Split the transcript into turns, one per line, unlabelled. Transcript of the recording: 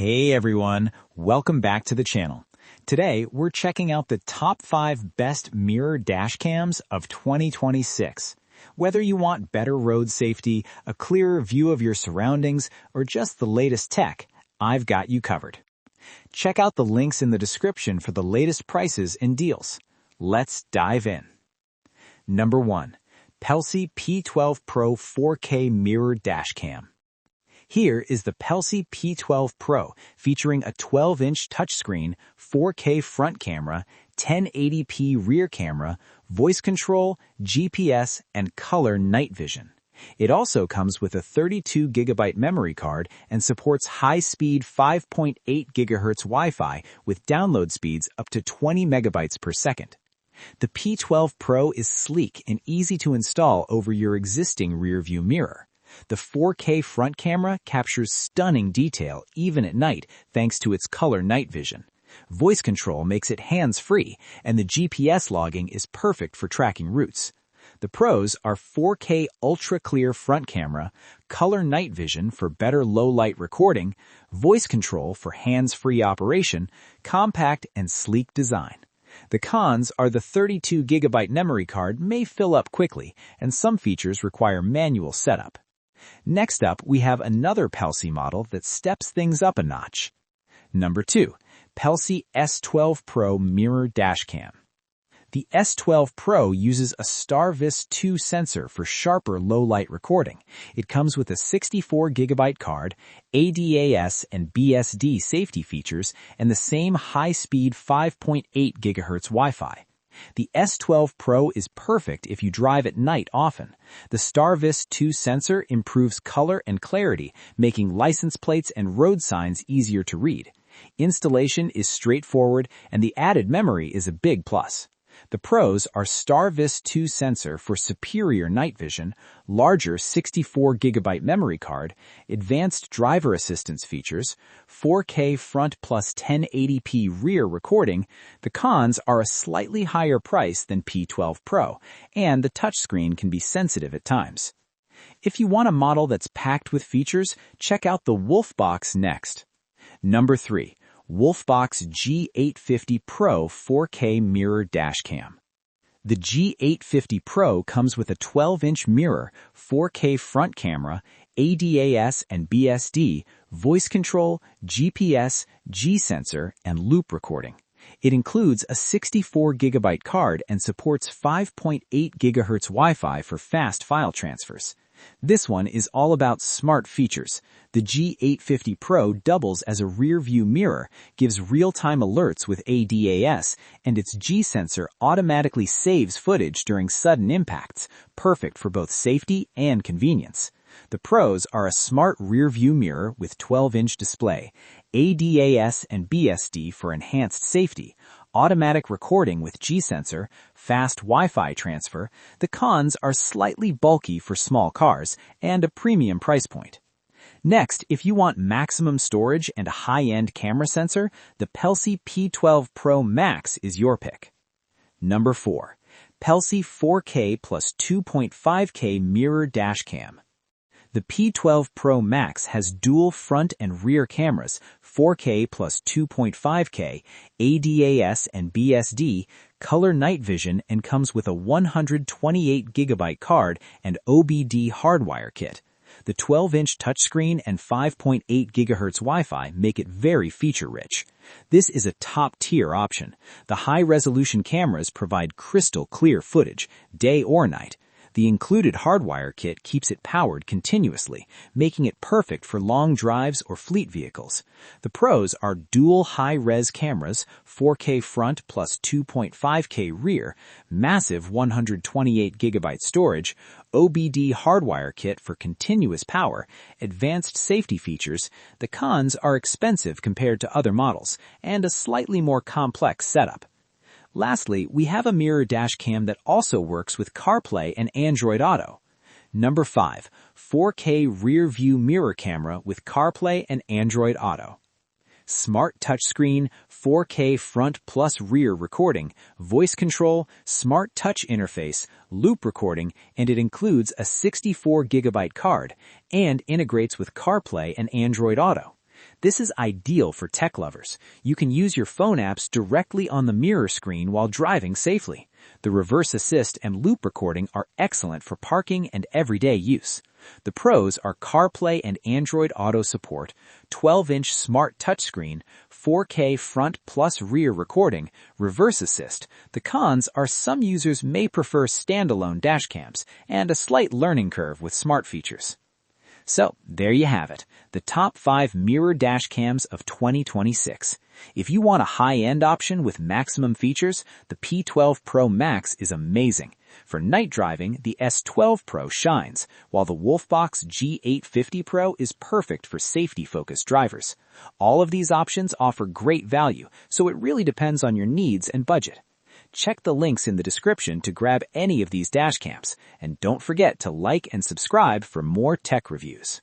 Hey everyone, welcome back to the channel. Today, we're checking out the top 5 best mirror dash cams of 2026. Whether you want better road safety, a clearer view of your surroundings, or just the latest tech, I've got you covered. Check out the links in the description for the latest prices and deals. Let's dive in. Number 1. Pelsee P12 Pro 4K Mirror Dash Cam. Here is the Pelsee P12 Pro, featuring a 12-inch touchscreen, 4K front camera, 1080p rear camera, voice control, GPS, and color night vision. It also comes with a 32GB memory card and supports high-speed 5.8 GHz Wi-Fi with download speeds up to 20 megabytes per second. The P12 Pro is sleek and easy to install over your existing rear-view mirror. The 4K front camera captures stunning detail even at night thanks to its color night vision. Voice control makes it hands-free, and the GPS logging is perfect for tracking routes. The pros are 4K ultra-clear front camera, color night vision for better low-light recording, voice control for hands-free operation, compact and sleek design. The cons are the 32GB memory card may fill up quickly, and some features require manual setup. Next up, we have another Pelsee model that steps things up a notch. Number 2. Pelsee S12 Pro Mirror Dash Cam. The S12 Pro uses a StarVis 2 sensor for sharper low-light recording. It comes with a 64GB card, ADAS and BSD safety features, and the same high-speed 5.8 GHz Wi-Fi. The S12 Pro is perfect if you drive at night often. The StarVis 2 sensor improves color and clarity, making license plates and road signs easier to read. Installation is straightforward, and the added memory is a big plus. The pros are StarVis 2 sensor for superior night vision, larger 64GB memory card, advanced driver assistance features, 4K front plus 1080p rear recording. The cons are a slightly higher price than P12 Pro, and the touchscreen can be sensitive at times. If you want a model that's packed with features, check out the WOLFBOX next. Number 3. WOLFBOX G850 Pro 4K Mirror Dash Cam. The G850 Pro comes with a 12-inch mirror, 4K front camera, ADAS and BSD, voice control, GPS, G-sensor, and loop recording. It includes a 64GB card and supports 5.8 GHz Wi-Fi for fast file transfers. This one is all about smart features. The G850 Pro doubles as a rear-view mirror, gives real-time alerts with ADAS, and its G-sensor automatically saves footage during sudden impacts, perfect for both safety and convenience. The pros are a smart rear-view mirror with 12-inch display, ADAS and BSD for enhanced safety, automatic recording with G-sensor, fast Wi-Fi transfer. The cons are slightly bulky for small cars and a premium price point. Next, if you want maximum storage and a high-end camera sensor, the Pelsee P12 Pro Max is your pick. Number 4. Pelsee 4K plus 2.5K Mirror Dash Cam. The P12 Pro Max has dual front and rear cameras, 4K plus 2.5K, ADAS and BSD, color night vision, and comes with a 128GB card and OBD hardwire kit. The 12-inch touchscreen and 5.8 GHz Wi-Fi make it very feature-rich. This is a top-tier option. The high-resolution cameras provide crystal-clear footage, day or night. The included hardwire kit keeps it powered continuously, making it perfect for long drives or fleet vehicles. The pros are dual high-res cameras, 4K front plus 2.5K rear, massive 128GB storage, OBD hardwire kit for continuous power, advanced safety features. The cons are expensive compared to other models, and a slightly more complex setup. Lastly, we have a mirror dash cam that also works with CarPlay and Android Auto. Number 5. 4K rear view mirror camera with CarPlay and Android Auto. Smart touchscreen, 4K front plus rear recording, voice control, smart touch interface, loop recording, and it includes a 64GB card and integrates with CarPlay and Android Auto. This is ideal for tech lovers. You can use your phone apps directly on the mirror screen while driving safely. The reverse assist and loop recording are excellent for parking and everyday use. The pros are CarPlay and Android Auto support, 12-inch smart touchscreen, 4K front plus rear recording, reverse assist. The cons are some users may prefer standalone dashcams and a slight learning curve with smart features. So, there you have it, the top 5 mirror dashcams of 2026. If you want a high-end option with maximum features, the P12 Pro Max is amazing. For night driving, the S12 Pro shines, while the WOLFBOX G850 Pro is perfect for safety-focused drivers. All of these options offer great value, so it really depends on your needs and budget. Check the links in the description to grab any of these dashcams, and don't forget to like and subscribe for more tech reviews.